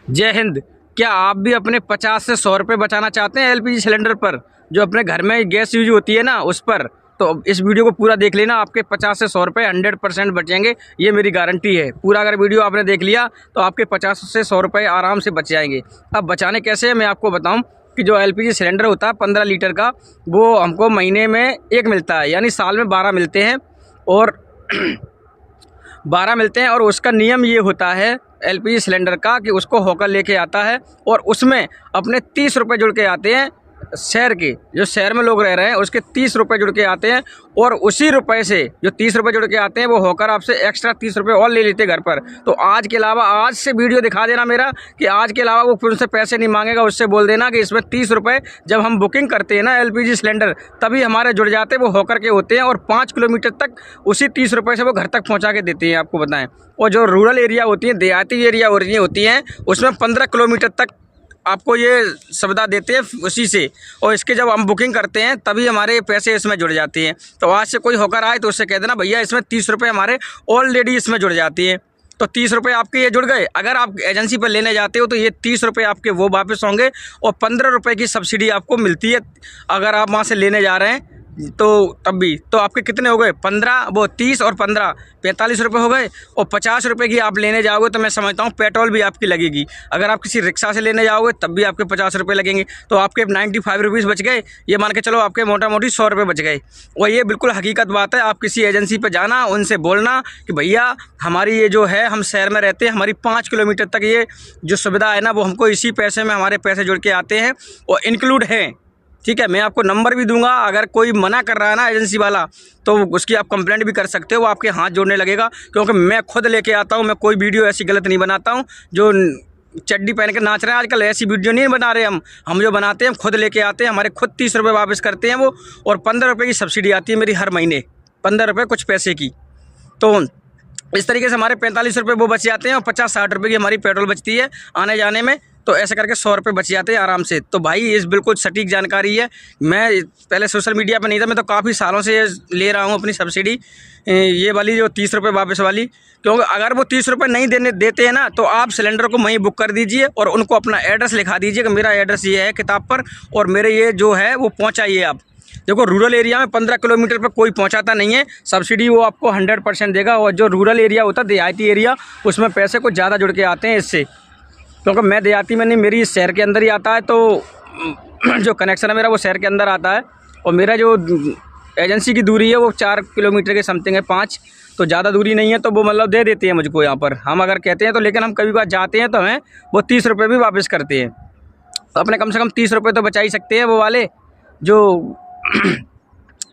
जय हिंद। क्या आप भी अपने 50 से 100 रुपये बचाना चाहते हैं एलपीजी सिलेंडर पर, जो अपने घर में गैस यूज होती है ना उस पर? तो इस वीडियो को पूरा देख लेना, आपके 50 से 100 रुपये 100% बचेंगे, ये मेरी गारंटी है। पूरा अगर वीडियो आपने देख लिया तो आपके 50 से 100 रुपये आराम से बच जाएंगे। अब बचाने कैसे है मैं आपको बताऊँ कि जो एलपीजी सिलेंडर होता है 15 लीटर का, वो हमको महीने में एक मिलता है, यानी साल में 12 मिलते हैं। और 12 मिलते हैं और उसका नियम ये होता है एलपीजी सिलेंडर का कि उसको होकर लेके आता है और उसमें अपने 30 रुपये जुड़ के आते हैं। शहर के जो शहर में लोग रह रहे हैं उसके 30 रुपये जुड़ के आते हैं, और उसी रुपए से जो 30 रुपये जुड़ के आते हैं वो होकर आपसे एक्स्ट्रा 30 रुपये और ले लेते हैं घर पर। तो आज के अलावा आज से वीडियो दिखा देना मेरा कि आज के अलावा वो फिर उनसे पैसे नहीं मांगेगा। उससे बोल देना कि इसमें 30 रुपये जब हम बुकिंग करते हैं ना एलपीजी सिलेंडर, तभी हमारे जुड़ जाते हैं, वो होकर के होते हैं। और 5 किलोमीटर तक उसी 30 रुपये से वो घर तक पहुँचा के देते हैं, आपको बताएं। और जो रूरल एरिया होती हैं, देहाती एरिया होती हैं, उसमें 15 किलोमीटर तक आपको ये सुविधा देते हैं उसी से। और इसके जब हम बुकिंग करते हैं तभी हमारे पैसे इसमें जुड़ जाते हैं। तो आज से कोई होकर आए तो उससे कह देना भैया इसमें 30 रुपये हमारे ऑलरेडी इसमें जुड़ जाती हैं। तो 30 रुपये आपके ये जुड़ गए। अगर आप एजेंसी पर लेने जाते हो तो ये 30 रुपये आपके वो वापस होंगे, और 15 रुपये की सब्सिडी आपको मिलती है अगर आप वहाँ से लेने जा रहे हैं। तो तब भी तो आपके कितने हो गए? 15, वो 30 और 15 45 रुपये हो गए। और 50 रुपये की आप लेने जाओगे तो मैं समझता हूँ पेट्रोल भी आपकी लगेगी। अगर आप किसी रिक्शा से लेने जाओगे तब भी आपके 50 रुपये लगेंगे, तो आपके 95 रुपीज़ बच गए। ये मान के चलो आपके मोटा मोटी 100 रुपये बच गए। और ये बिल्कुल हकीकत बात है। आप किसी एजेंसी पर जाना, उनसे बोलना कि भैया हमारी ये जो है, हम शहर में रहते हैं, हमारी 5 किलोमीटर तक ये जो सुविधा है ना वो हमको इसी पैसे में हमारे पैसे जुड़ के आते हैं और इंक्लूड हैं। ठीक है, मैं आपको नंबर भी दूंगा। अगर कोई मना कर रहा है ना एजेंसी वाला, तो उसकी आप कंप्लेंट भी कर सकते हो, वो आपके हाथ जोड़ने लगेगा। क्योंकि मैं खुद लेके आता हूँ, मैं कोई वीडियो ऐसी गलत नहीं बनाता हूँ। जो चड्डी पहन के नाच रहे हैं आजकल, ऐसी वीडियो नहीं बना रहे हम जो बनाते हैं हम खुद लेके आते हैं। हमारे खुद 30 रुपये वापस करते हैं वो, और 15 रुपये की सब्सिडी आती है मेरी हर महीने, 15 रुपये कुछ पैसे की। तो इस तरीके से हमारे 45 रुपये वो बच जाते हैं, और 50-60 रुपये की हमारी पेट्रोल बचती है आने जाने में। तो ऐसे करके 100 रुपये बच जाते हैं आराम से। तो भाई इस बिल्कुल सटीक जानकारी है। मैं पहले सोशल मीडिया पर नहीं था, मैं तो काफ़ी सालों से ले रहा हूँ अपनी सब्सिडी, ये वाली जो 30 रुपये वापस वाली। क्योंकि अगर वो 30 रुपये नहीं देते हैं ना, तो आप सिलेंडर को वहीं बुक कर दीजिए और उनको अपना एड्रेस लिखा दीजिए कि मेरा एड्रेस ये है किताब पर, और मेरे ये जो है वो पहुँचाइए आप। देखो रूरल एरिया में 15 किलोमीटर पर कोई पहुंचाता नहीं है, सब्सिडी वो आपको 100% देगा। और जो रूरल एरिया होता है, देहाती एरिया, उसमें पैसे कुछ ज़्यादा जुड़ के आते हैं इससे। क्योंकि मैं देहाती में नहीं, मेरी शहर के अंदर ही आता है, तो जो कनेक्शन है मेरा वो शहर के अंदर आता है। और मेरा जो एजेंसी की दूरी है वो 4 किलोमीटर के समथिंग है, 5, तो ज़्यादा दूरी नहीं है। तो वो मतलब दे देते हैं मुझको यहाँ पर, हम अगर कहते हैं तो। लेकिन हम कभी बार जाते हैं तो हमें वो 30 रुपये भी वापस करते हैं। तो अपने कम से कम 30 रुपये तो बचा ही सकते हैं, वो वाले जो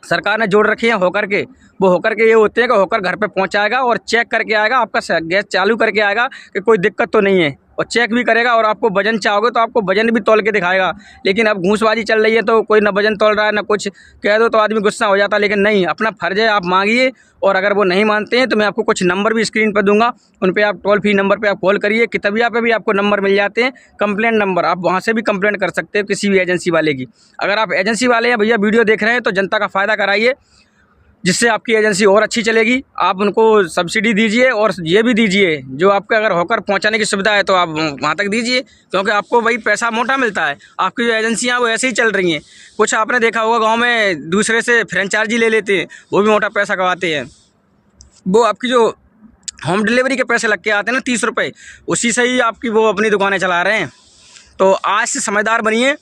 सरकार ने जोड़ रखे हैं होकर के। वो होकर के ये होते हैं कि होकर घर पे पहुंचाएगा और चेक करके आएगा, आपका गैस चालू करके आएगा कि कोई दिक्कत तो नहीं है, और चेक भी करेगा। और आपको वजन चाहोगे तो आपको वजन भी तौल के दिखाएगा। लेकिन अब घूसबाजी चल रही है तो कोई ना वजन तौल रहा है ना कुछ, कह दो तो आदमी गुस्सा हो जाता है। लेकिन नहीं, अपना फ़र्ज़ है, आप मांगिए। और अगर वो नहीं मानते हैं तो मैं आपको कुछ नंबर भी स्क्रीन पर दूंगा, उन पर आप टोल फ्री नंबर पे आप कॉल करिए। कितबिया पे भी आपको नंबर मिल जाते हैं, कंप्लेंट नंबर, आप वहाँ से भी कंप्लेंट कर सकते हो किसी भी एजेंसी वाले की। अगर आप एजेंसी वाले हैं भैया वीडियो देख रहे हैं तो जनता का फ़ायदा कराइए, जिससे आपकी एजेंसी और अच्छी चलेगी। आप उनको सब्सिडी दीजिए, और ये भी दीजिए जो आपका अगर होकर पहुंचाने की सुविधा है तो आप वहां तक दीजिए, क्योंकि आपको वही पैसा मोटा मिलता है। आपकी जो एजेंसियां वो ऐसे ही चल रही हैं। कुछ आपने देखा होगा गांव में दूसरे से फ्रेंचाइजी ले लेते हैं, वो भी मोटा पैसा कमाते हैं। वो आपकी जो होम डिलीवरी के पैसे लग के आते हैं ना 30 रुपये, उसी से ही आपकी वो अपनी दुकानें चला रहे हैं। तो आज से समझदार बनिए।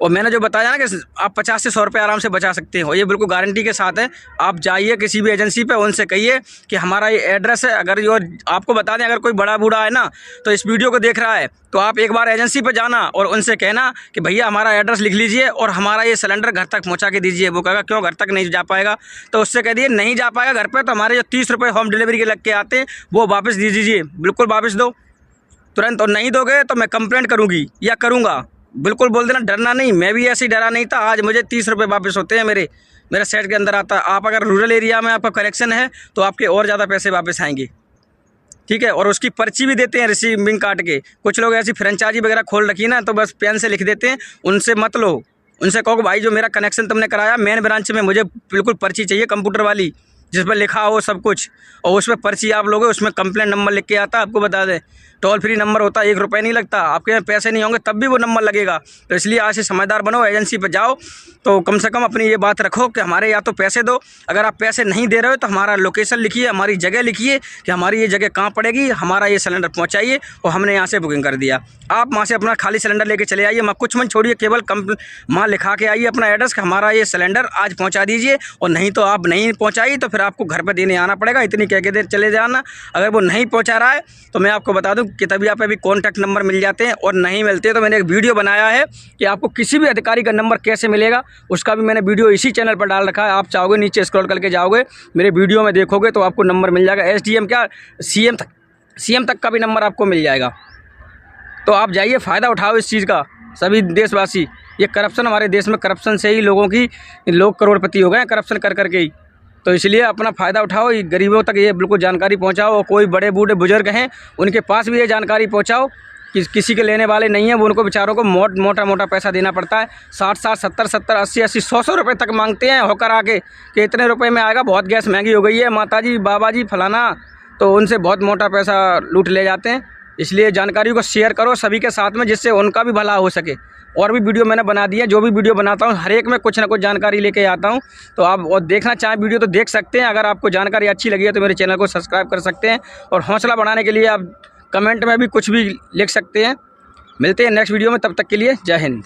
और मैंने जो बताया ना कि आप 50 से 100 रुपये आराम से बचा सकते हो, ये बिल्कुल गारंटी के साथ है। आप जाइए किसी भी एजेंसी पे, उनसे कहिए कि हमारा ये एड्रेस है। अगर जो आपको बता दें, अगर कोई बड़ा बूढ़ा है ना तो इस वीडियो को देख रहा है, तो आप एक बार एजेंसी पे जाना और उनसे कहना कि भैया हमारा एड्रेस लिख लीजिए और हमारा ये सिलेंडर घर तक पहुँचा के दीजिए। वो कहेगा क्यों घर तक नहीं जा पाएगा? तो उससे कह दिए नहीं जा पाएगा घर पर, तो हमारे जो 30 रुपये होम डिलीवरी के लग के आते हैं वो वापस दे दीजिए, बिल्कुल वापस दो तुरंत। और नहीं दोगे तो मैं कंप्लेंट करूँगी या करूँगा, बिल्कुल बोल देना, डरना नहीं। मैं भी ऐसे ही डरा नहीं था। आज मुझे 30 रुपये वापस होते हैं, मेरे सेट के अंदर आता है। आप अगर रूरल एरिया में आपका कनेक्शन है तो आपके और ज़्यादा पैसे वापस आएंगे। ठीक है, और उसकी पर्ची भी देते हैं रिसीविंग काट के। कुछ लोग ऐसी फ्रेंचाइजी वगैरह खोल रखी है ना, तो बस पेन से लिख देते हैं। उनसे मत लो, उनसे कहो कि भाई जो मेरा कनेक्शन तुमने कराया मेन ब्रांच में, मुझे बिल्कुल पर्ची चाहिए कंप्यूटर वाली, जिस पर लिखा हो सब कुछ, और उसमें पर्ची आप लोगे, उसमें कंप्लेंट नंबर लिख के आता है, आपको बता दें टोल फ्री नंबर होता है, 1 रुपये नहीं लगता। आपके यहाँ पैसे नहीं होंगे तब भी वो नंबर लगेगा। तो इसलिए आज से समझदार बनो, एजेंसी पर जाओ तो कम से कम अपनी ये बात रखो कि हमारे या तो पैसे दो, अगर आप पैसे नहीं दे रहे हो तो हमारा लोकेशन लिखिए, हमारी जगह लिखिए कि हमारी ये जगह कहाँ पड़ेगी, हमारा ये सिलेंडर पहुँचाइए और हमने यहाँ से बुकिंग कर दिया। आप वहाँ से अपना खाली सिलेंडर लेके चले आइए, कुछ मन छोड़िए, केवल वहाँ लिखा के आइए अपना एड्रेस कि हमारा ये सिलेंडर आज पहुँचा दीजिए, और नहीं तो आप नहीं पहुँचाइए तो फिर आपको घर पर देने आना पड़ेगा, इतनी कह के चले जाना। अगर वो नहीं पहुँचा रहा है तो मैं आपको बता दूं कि तभी आप अभी कॉन्टैक्ट नंबर मिल जाते हैं, और नहीं मिलते तो मैंने एक वीडियो बनाया है कि आपको किसी भी अधिकारी का नंबर कैसे मिलेगा, उसका भी मैंने वीडियो इसी चैनल पर डाल रखा है। आप चाहोगे नीचे स्क्रॉल करके जाओगे, मेरे वीडियो में देखोगे तो आपको नंबर मिल जाएगा। SDM क्या CM तक का भी नंबर आपको मिल जाएगा। तो आप जाइए, फ़ायदा उठाओ इस चीज़ का सभी देशवासी। ये करप्शन, हमारे देश में करप्शन से ही लोग करोड़पति हो गए हैं, करप्शन कर करके ही। तो इसलिए अपना फ़ायदा उठाओ, गरीबों तक ये बिल्कुल जानकारी पहुंचाओ, और कोई बड़े बूढ़े बुजुर्ग हैं उनके पास भी ये जानकारी पहुंचाओ कि किसी के लेने वाले नहीं हैं, वो उनको बेचारों को मोटा पैसा देना पड़ता है। 60 70 80 100 रुपये तक मांगते हैं होकर आके कि इतने रुपए में आएगा, बहुत गैस महंगी हो गई है माताजी बाबाजी फलाना, तो उनसे बहुत मोटा पैसा लूट ले जाते हैं। इसलिए जानकारी को शेयर करो सभी के साथ में, जिससे उनका भी भला हो सके। और भी वीडियो मैंने बना दी है, जो भी वीडियो बनाता हूँ हर एक में कुछ ना कुछ जानकारी लेके आता हूँ। तो आप और देखना चाहें वीडियो तो देख सकते हैं। अगर आपको जानकारी अच्छी लगी है तो मेरे चैनल को सब्सक्राइब कर सकते हैं, और हौसला बढ़ाने के लिए आप कमेंट में भी कुछ भी लिख सकते हैं। मिलते हैं नेक्स्ट वीडियो में, तब तक के लिए जय हिंद।